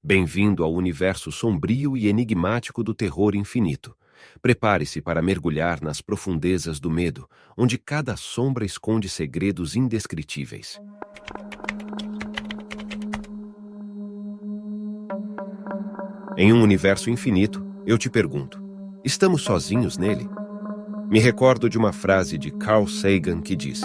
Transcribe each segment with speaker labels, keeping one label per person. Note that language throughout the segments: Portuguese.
Speaker 1: Bem-vindo ao universo sombrio e enigmático do terror infinito. Prepare-se para mergulhar nas profundezas do medo, onde cada sombra esconde segredos indescritíveis. Em um universo infinito, eu te pergunto: estamos sozinhos nele? Me recordo de uma frase de Carl Sagan que diz: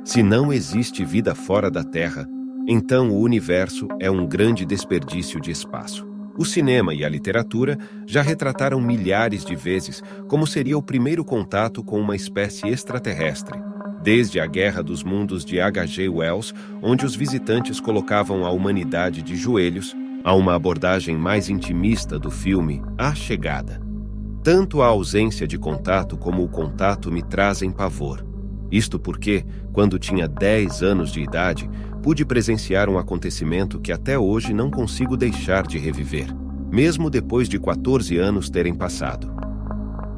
Speaker 1: se não existe vida fora da Terra, então o universo é um grande desperdício de espaço. O cinema e a literatura já retrataram milhares de vezes como seria o primeiro contato com uma espécie extraterrestre, desde a Guerra dos Mundos de H.G. Wells, onde os visitantes colocavam a humanidade de joelhos, a uma abordagem mais intimista do filme A Chegada. Tanto a ausência de contato como o contato me trazem pavor. Isto porque, quando tinha 10 anos de idade, pude presenciar um acontecimento que até hoje não consigo deixar de reviver, mesmo depois de 14 anos terem passado.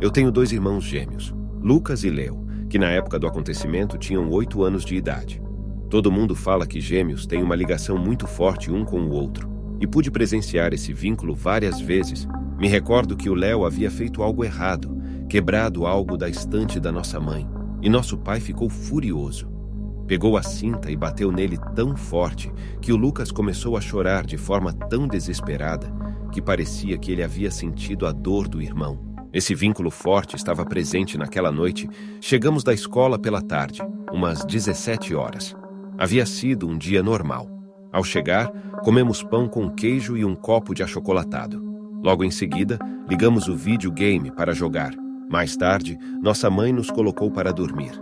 Speaker 1: Eu tenho 2 irmãos gêmeos, Lucas e Leo, que na época do acontecimento tinham 8 anos de idade. Todo mundo fala que gêmeos têm uma ligação muito forte um com o outro, e pude presenciar esse vínculo várias vezes. Me recordo que o Leo havia feito algo errado, quebrado algo da estante da nossa mãe, e nosso pai ficou furioso. Pegou a cinta e bateu nele tão forte que o Lucas começou a chorar de forma tão desesperada que parecia que ele havia sentido a dor do irmão. Esse vínculo forte estava presente naquela noite. Chegamos da escola pela tarde, umas 17 horas. Havia sido um dia normal. Ao chegar, comemos pão com queijo e um copo de achocolatado. Logo em seguida, ligamos o videogame para jogar. Mais tarde, nossa mãe nos colocou para dormir.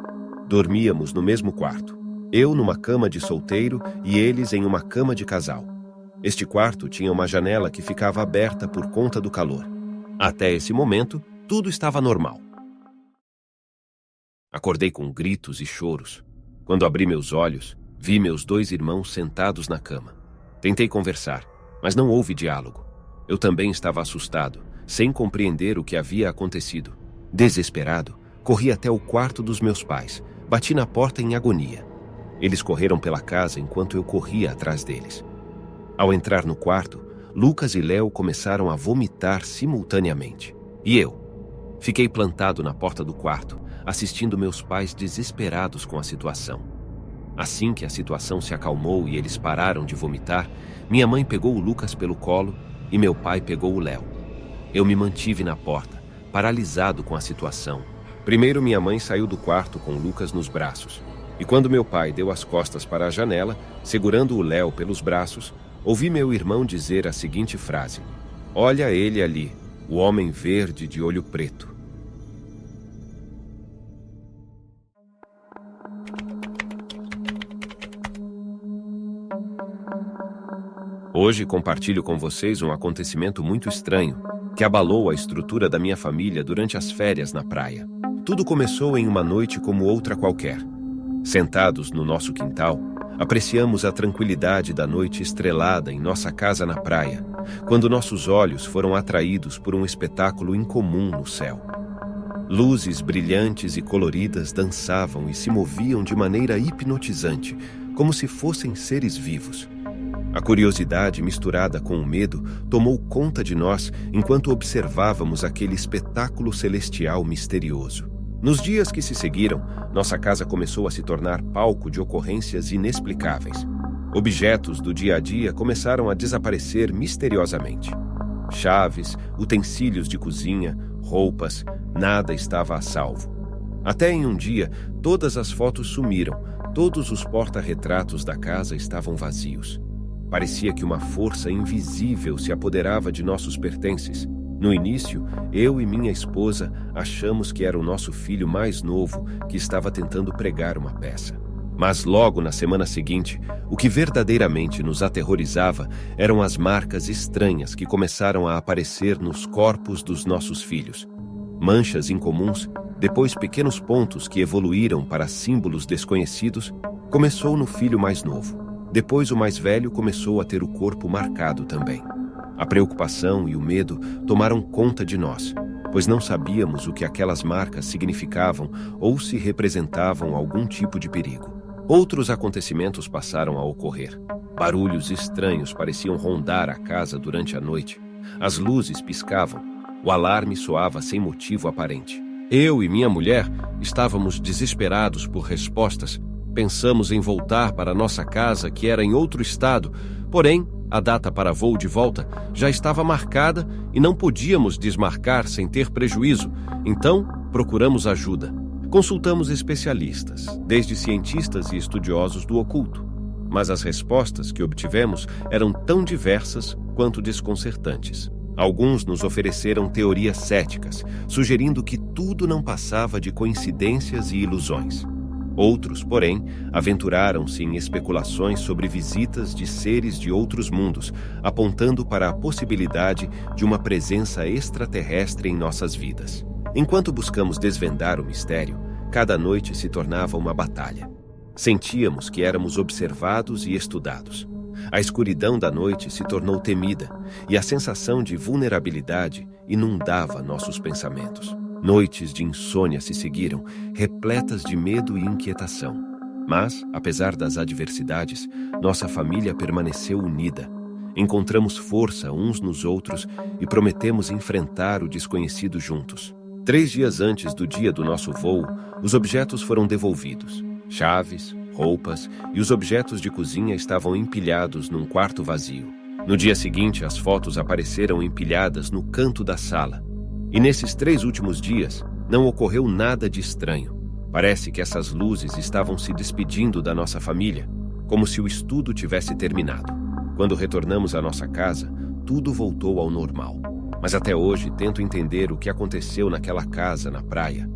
Speaker 1: Dormíamos no mesmo quarto. Eu numa cama de solteiro e eles em uma cama de casal. Este quarto tinha uma janela que ficava aberta por conta do calor. Até esse momento, tudo estava normal. Acordei com gritos e choros. Quando abri meus olhos, vi meus 2 irmãos sentados na cama. Tentei conversar, mas não houve diálogo. Eu também estava assustado, sem compreender o que havia acontecido. Desesperado, corri até o quarto dos meus pais. Bati na porta em agonia. Eles correram pela casa enquanto eu corria atrás deles. Ao entrar no quarto, Lucas e Leo começaram a vomitar simultaneamente. E eu? Fiquei plantado na porta do quarto, assistindo meus pais desesperados com a situação. Assim que a situação se acalmou e eles pararam de vomitar, minha mãe pegou o Lucas pelo colo e meu pai pegou o Leo. Eu me mantive na porta, paralisado com a situação. Primeiro minha mãe saiu do quarto com o Lucas nos braços. E quando meu pai deu as costas para a janela, segurando o Leo pelos braços, ouvi meu irmão dizer a seguinte frase: "Olha ele ali, o homem verde de olho preto." Hoje compartilho com vocês um acontecimento muito estranho que abalou a estrutura da minha família durante as férias na praia. Tudo começou em uma noite como outra qualquer. Sentados no nosso quintal, apreciamos a tranquilidade da noite estrelada em nossa casa na praia, quando nossos olhos foram atraídos por um espetáculo incomum no céu. Luzes brilhantes e coloridas dançavam e se moviam de maneira hipnotizante, como se fossem seres vivos. A curiosidade misturada com o medo tomou conta de nós enquanto observávamos aquele espetáculo celestial misterioso. Nos dias que se seguiram, nossa casa começou a se tornar palco de ocorrências inexplicáveis. Objetos do dia a dia começaram a desaparecer misteriosamente. Chaves, utensílios de cozinha, roupas, nada estava a salvo. Até em um dia, todas as fotos sumiram, todos os porta-retratos da casa estavam vazios. Parecia que uma força invisível se apoderava de nossos pertences. No início, eu e minha esposa achamos que era o nosso filho mais novo que estava tentando pregar uma peça. Mas logo na semana seguinte, o que verdadeiramente nos aterrorizava eram as marcas estranhas que começaram a aparecer nos corpos dos nossos filhos. Manchas incomuns, depois pequenos pontos que evoluíram para símbolos desconhecidos. Começou no filho mais novo. Depois o mais velho começou a ter o corpo marcado também. A preocupação e o medo tomaram conta de nós, pois não sabíamos o que aquelas marcas significavam ou se representavam algum tipo de perigo. Outros acontecimentos passaram a ocorrer. Barulhos estranhos pareciam rondar a casa durante a noite. As luzes piscavam. O alarme soava sem motivo aparente. Eu e minha mulher estávamos desesperados por respostas. Pensamos em voltar para nossa casa, que era em outro estado, porém, a data para voo de volta já estava marcada e não podíamos desmarcar sem ter prejuízo, então procuramos ajuda. Consultamos especialistas, desde cientistas e estudiosos do oculto, mas as respostas que obtivemos eram tão diversas quanto desconcertantes. Alguns nos ofereceram teorias céticas, sugerindo que tudo não passava de coincidências e ilusões. Outros, porém, aventuraram-se em especulações sobre visitas de seres de outros mundos, apontando para a possibilidade de uma presença extraterrestre em nossas vidas. Enquanto buscamos desvendar o mistério, cada noite se tornava uma batalha. Sentíamos que éramos observados e estudados. A escuridão da noite se tornou temida e a sensação de vulnerabilidade inundava nossos pensamentos. Noites de insônia se seguiram, repletas de medo e inquietação. Mas, apesar das adversidades, nossa família permaneceu unida. Encontramos força uns nos outros e prometemos enfrentar o desconhecido juntos. 3 dias antes do dia do nosso voo, os objetos foram devolvidos. Chaves, roupas e os objetos de cozinha estavam empilhados num quarto vazio. No dia seguinte, as fotos apareceram empilhadas no canto da sala. E nesses 3 últimos dias, não ocorreu nada de estranho. Parece que essas luzes estavam se despedindo da nossa família, como se o estudo tivesse terminado. Quando retornamos à nossa casa, tudo voltou ao normal. Mas até hoje tento entender o que aconteceu naquela casa na praia.